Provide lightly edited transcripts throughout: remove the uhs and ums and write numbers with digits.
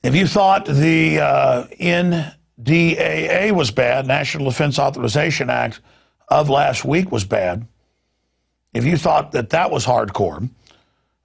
If you thought the NDAA was bad, National Defense Authorization Act of last week was bad, if you thought that that was hardcore,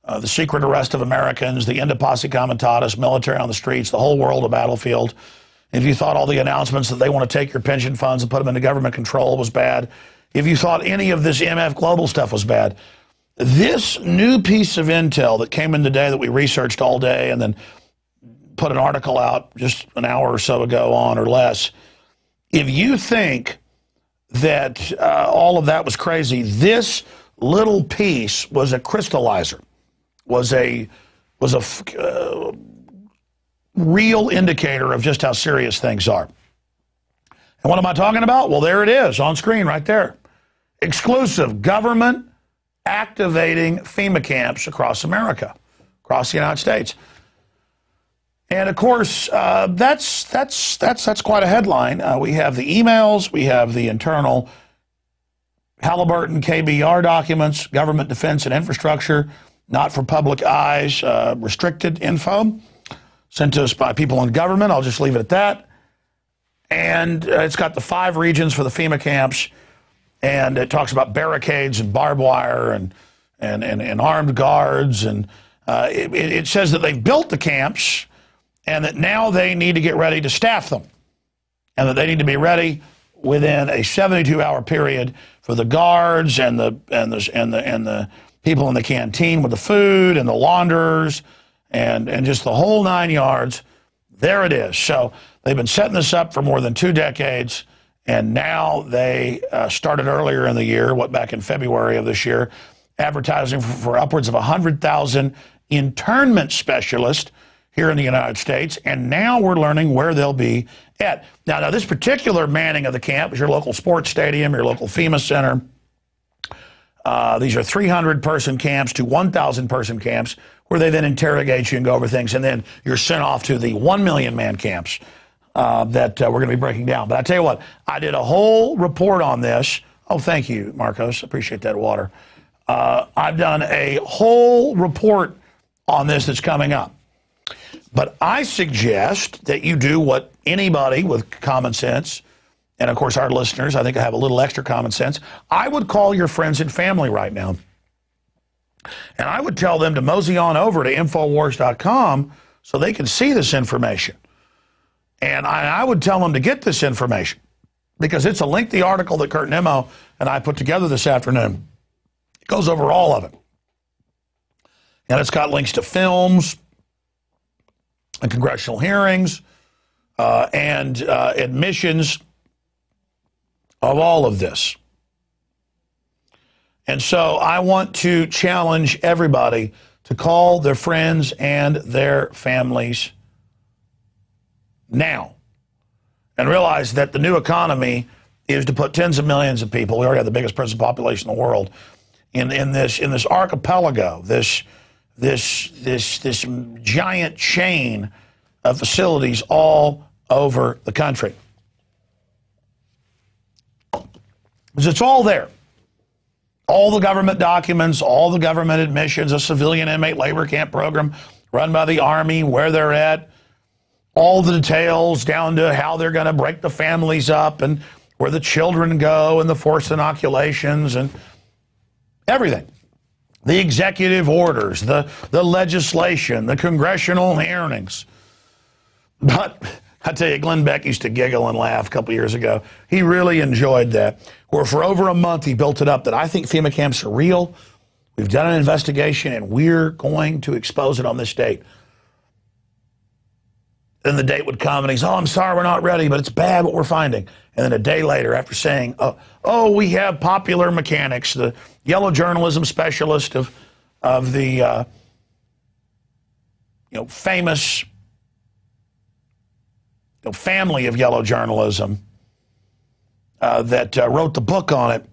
the secret arrest of Americans, the end of posse comitatus, military on the streets, the whole world a battlefield, if you thought all the announcements that they want to take your pension funds and put them into government control was bad, if you thought any of this MF Global stuff was bad, this new piece of intel that came in today that we researched all day and then put an article out just an hour or so ago on or less, if you think that all of that was crazy, this little piece was a crystallizer, was a real indicator of just how serious things are. And what am I talking about? Well, there it is on screen right there. Exclusive government activating FEMA camps across America, across the United States. And of course, that's quite a headline. We have the emails, we have the internal Halliburton KBR documents, government defense and infrastructure, not for public eyes, restricted info, sent to us by people in government. I'll just leave it at that. And it's got the 5 regions for the FEMA camps, and it talks about barricades and barbed wire and armed guards. And it says that they've built the camps and that now they need to get ready to staff them, and that they need to be ready within a 72-hour period for the guards and the people in the canteen with the food and the launderers and just the whole 9 yards. There it is. So they've been setting this up for more than 2 decades, and now they started earlier in the year, back in February of this year, advertising for upwards of 100,000 internment specialists here in the United States, and now we're learning where they'll be at. Now this particular manning of the camp is your local sports stadium, your local FEMA center. These are 300-person camps to 1,000-person camps where they then interrogate you and go over things, and then you're sent off to the 1 million-man camps that we're going to be breaking down. But I tell you what, I did a whole report on this. Oh, thank you, Marcos. Appreciate that water. I've done a whole report on this that's coming up. But I suggest that you do what anybody with common sense, and of course our listeners, I think I have a little extra common sense, I would call your friends and family right now. And I would tell them to mosey on over to Infowars.com so they can see this information. And I would tell them to get this information because it's a lengthy article that Kurt Nimmo and I put together this afternoon. It goes over all of it. And it's got links to films and congressional hearings and admissions of all of this. And so I want to challenge everybody to call their friends and their families now and realize that the new economy is to put tens of millions of people, we already have the biggest prison population in the world, in this archipelago, this giant chain of facilities all over the country. Because it's all there. All the government documents, all the government admissions, a civilian inmate labor camp program run by the Army, where they're at, all the details down to how they're going to break the families up and where the children go and the forced inoculations and everything. The executive orders, the legislation, the congressional hearings. But I tell you, Glenn Beck used to giggle and laugh a couple years ago. He really enjoyed that. Where for over a month he built it up that I think FEMA camps are real. We've done an investigation and we're going to expose it on this date. Then the date would come and he's, oh, I'm sorry, we're not ready, but it's bad what we're finding. And then a day later, after saying, oh, we have popular mechanics, the yellow journalism specialist of the famous family of yellow journalism that wrote the book on it.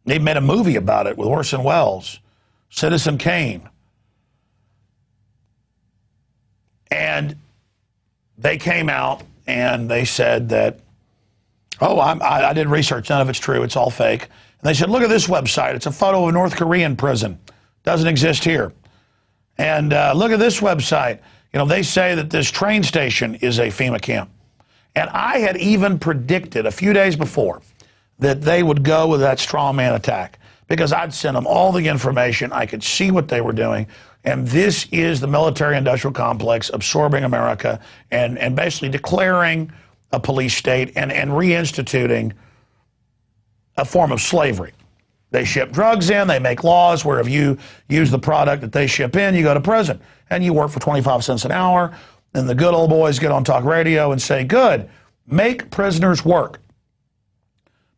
They made a movie about it with Orson Welles, Citizen Kane. And they came out and they said that, oh, I did research, none of it's true, it's all fake. And they said, look at this website, it's a photo of a North Korean prison, doesn't exist here. And look at this website, You know, they say that this train station is a FEMA camp. And I had even predicted a few days before that they would go with that straw man attack because I'd sent them all the information. I could see what they were doing. And this is the military-industrial complex absorbing America and basically declaring a police state and reinstituting a form of slavery. They ship drugs in, they make laws where if you use the product that they ship in, you go to prison. And you work for 25 cents an hour, and the good old boys get on talk radio and say, good, make prisoners work.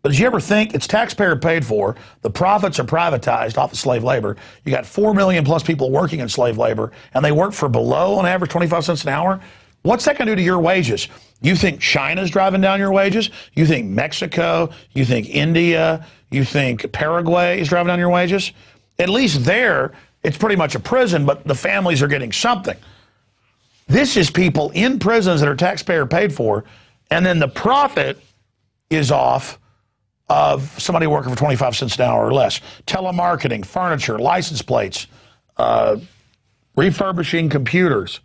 But did you ever think it's taxpayer paid for, the profits are privatized off of slave labor, you got 4 million plus people working in slave labor, and they work for below, on average, 25 cents an hour? What's that going to do to your wages? You think China's driving down your wages? You think Mexico? You think India? You think Paraguay is driving down your wages? At least there, it's pretty much a prison, but the families are getting something. This is people in prisons that are taxpayer paid for, and then the profit is off of somebody working for 25 cents an hour or less. Telemarketing, furniture, license plates, refurbishing computers.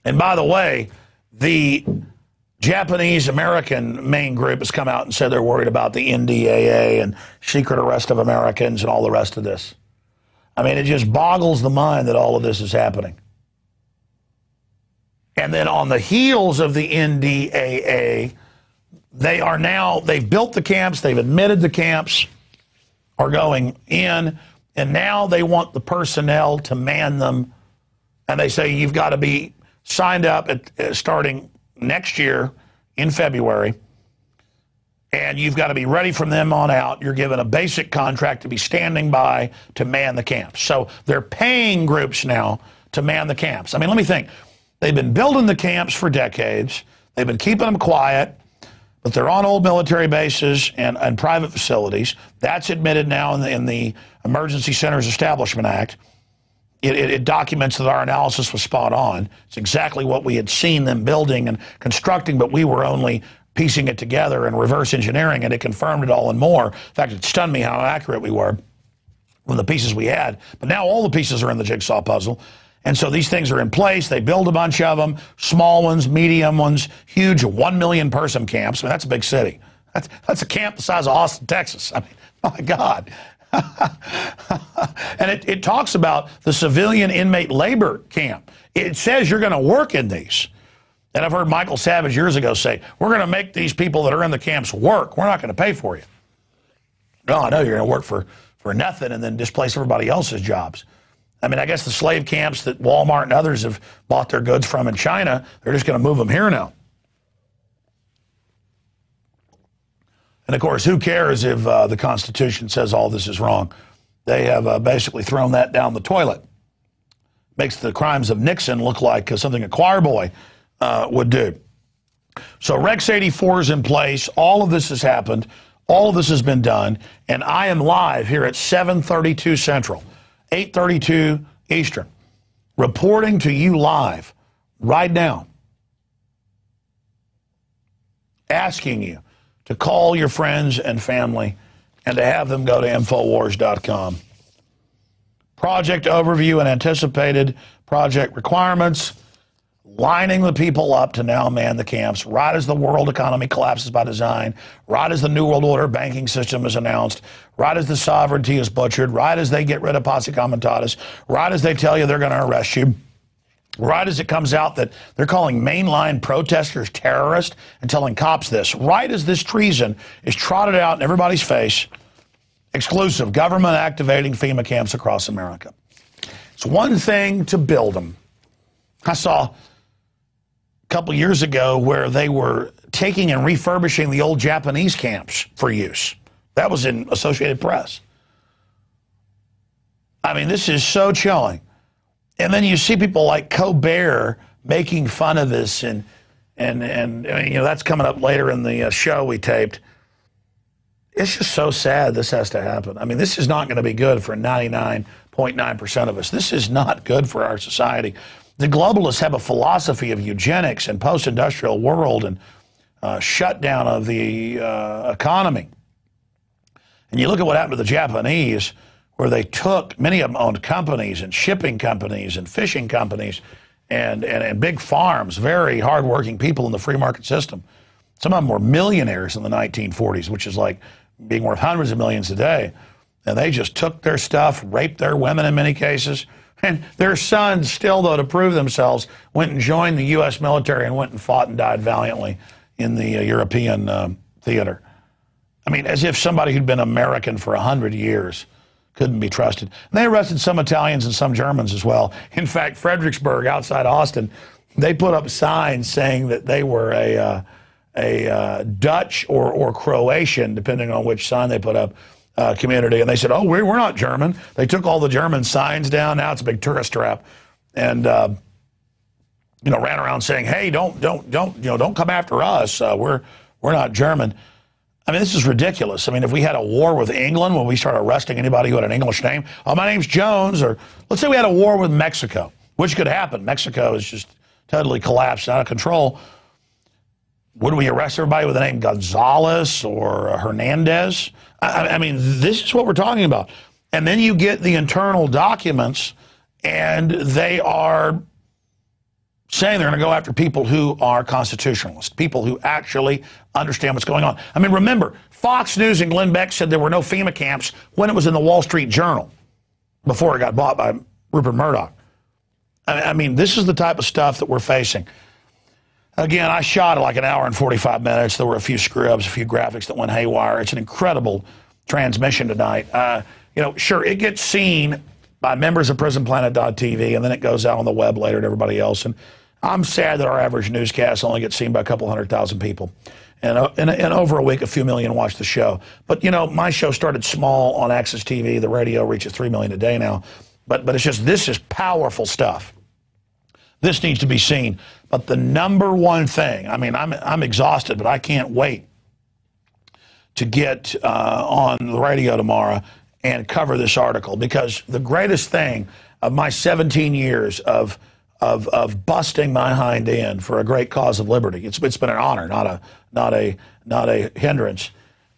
And by the way, the Japanese-American main group has come out and said they're worried about the NDAA and secret arrest of Americans and all the rest of this. I mean, it just boggles the mind that all of this is happening. And then on the heels of the NDAA, they've built the camps, they've admitted the camps are going in, and now they want the personnel to man them. And they say you've got to be signed up starting next year in February, and you've got to be ready from them on out. You're given a basic contract to be standing by to man the camps. So they're paying groups now to man the camps. I mean, let me think. They've been building the camps for decades. They've been keeping them quiet, but they're on old military bases and private facilities. That's admitted now in the Emergency Centers Establishment Act. It documents that our analysis was spot on. It's exactly what we had seen them building and constructing, but we were only piecing it together and reverse engineering, and it confirmed it all and more. In fact, it stunned me how accurate we were with the pieces we had. But now all the pieces are in the jigsaw puzzle. And so these things are in place. They build a bunch of them, small ones, medium ones, huge 1 million person camps. I mean, that's a big city. That's a camp the size of Austin, Texas. I mean, my God. And it talks about the civilian inmate labor camp. It says you're going to work in these. And I've heard Michael Savage years ago say, we're going to make these people that are in the camps work. We're not going to pay for you. No, I know you're going to work for nothing and then displace everybody else's jobs. I mean, I guess the slave camps that Walmart and others have bought their goods from in China, they're just going to move them here now. And, of course, who cares if the Constitution says all this is wrong? They have basically thrown that down the toilet. Makes the crimes of Nixon look like something a choir boy would do. So Rex 84 is in place. All of this has happened. All of this has been done. And I am live here at 7:32 Central, 8:32 Eastern, reporting to you live right now, asking you to call your friends and family and to have them go to Infowars.com. Project overview and anticipated project requirements, lining the people up to now man the camps, right as the world economy collapses by design, right as the New World Order banking system is announced, right as the sovereignty is butchered, right as they get rid of posse comitatus, right as they tell you they're going to arrest you, right as it comes out that they're calling mainline protesters terrorists and telling cops this, right as this treason is trotted out in everybody's face, exclusive government activating FEMA camps across America. It's one thing to build them. I saw a couple years ago where they were taking and refurbishing the old Japanese camps for use. That was in Associated Press. I mean, this is so chilling. And then you see people like Colbert making fun of this, and I mean, you know, that's coming up later in the show we taped. It's just so sad this has to happen. I mean, this is not going to be good for 99.9% of us. This is not good for our society. The globalists have a philosophy of eugenics and post-industrial world and shutdown of the economy. And you look at what happened to the Japanese, where they took, many of them owned companies and shipping companies and fishing companies and big farms, very hardworking people in the free market system. Some of them were millionaires in the 1940s, which is like being worth hundreds of millions today. And they just took their stuff, raped their women in many cases. And their sons still, though, to prove themselves, went and joined the U.S. military and went and fought and died valiantly in the European theater. I mean, as if somebody who'd been American for 100 years couldn't be trusted. And they arrested some Italians and some Germans as well. In fact, Fredericksburg, outside Austin, they put up signs saying that they were a Dutch or Croatian, depending on which sign they put up, community. And they said, oh, we're not German. They took all the German signs down. Now it's a big tourist trap. And, you know, ran around saying, hey, don't come after us. We're not German. I mean, this is ridiculous. I mean, if we had a war with England, when we started arresting anybody who had an English name, oh, my name's Jones, or let's say we had a war with Mexico, which could happen. Mexico is just totally collapsed, out of control. Would we arrest everybody with the name Gonzalez or Hernandez? I mean, this is what we're talking about. And then you get the internal documents, and they are saying they're going to go after people who are constitutionalists, people who actually understand what's going on. I mean, remember, Fox News and Glenn Beck said there were no FEMA camps when it was in the Wall Street Journal before it got bought by Rupert Murdoch. I mean, this is the type of stuff that we're facing. Again, I shot it like an hour and 45 minutes. There were a few screw-ups, a few graphics that went haywire. It's an incredible transmission tonight. You know, sure, it gets seen by members of PrisonPlanet.tv, and then it goes out on the web later to everybody else. And I'm sad that our average newscast only gets seen by a couple 100,000 people. And over a week, a few million watch the show. But, you know, my show started small on Access TV. The radio reaches 3 million a day now. But it's just, this is powerful stuff. This needs to be seen. But the number one thing, I mean, I'm exhausted, but I can't wait to get on the radio tomorrow and cover this article, because the greatest thing of my 17 years of busting my hind end for a great cause of liberty, it's been an honor, not a hindrance,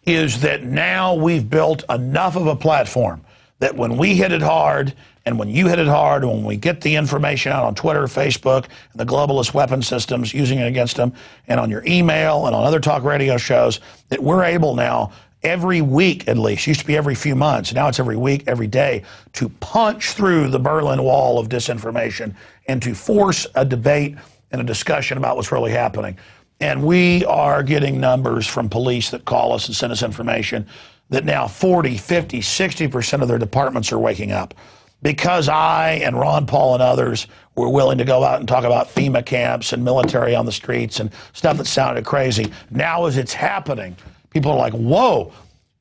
is that now we've built enough of a platform that when we hit it hard, and when you hit it hard, and when we get the information out on Twitter, Facebook, and the globalist weapon systems using it against them, and on your email and on other talk radio shows, that we're able now every week, at least, used to be every few months, now it's every week, every day, to punch through the Berlin Wall of disinformation and to force a debate and a discussion about what's really happening. And we are getting numbers from police that call us and send us information that now 40, 50, 60% of their departments are waking up. Because I and Ron Paul and others were willing to go out and talk about FEMA camps and military on the streets and stuff that sounded crazy, now as it's happening, people are like, whoa,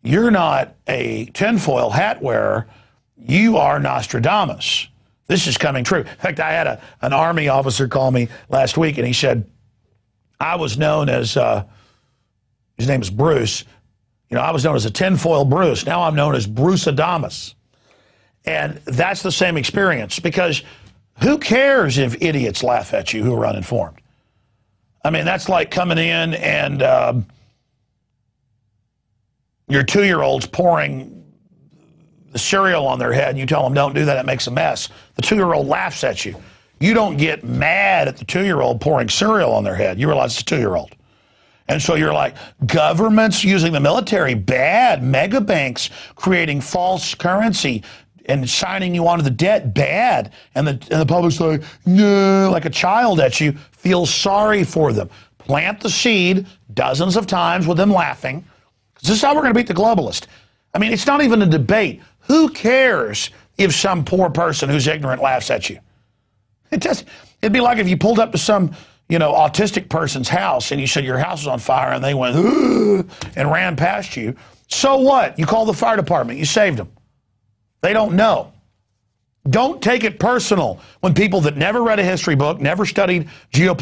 you're not a tinfoil hat wearer, you are Nostradamus. This is coming true. In fact, I had an Army officer call me last week, and he said, I was known as, his name is Bruce, you know, I was known as a tinfoil Bruce. Now I'm known as Bruce Adamus. And that's the same experience, because who cares if idiots laugh at you who are uninformed? I mean, that's like coming in and your 2-year-old's pouring the cereal on their head, and you tell them, don't do that, it makes a mess. The 2-year-old laughs at you. You don't get mad at the 2-year-old pouring cereal on their head. You realize it's a 2-year-old. And so you're like, governments using the military, bad. Mega banks creating false currency and signing you onto the debt, bad. And the public's like, no, like a child at you, feel sorry for them. Plant the seed dozens of times with them laughing. This is how we're going to beat the globalist. I mean, it's not even a debate. Who cares if some poor person who's ignorant laughs at you? It'd be like if you pulled up to some, you know, autistic person's house and you said your house is on fire and they went, ugh, and ran past you. So what? You call the fire department. You saved them. They don't know. Don't take it personal when people that never read a history book, never studied geopolitics,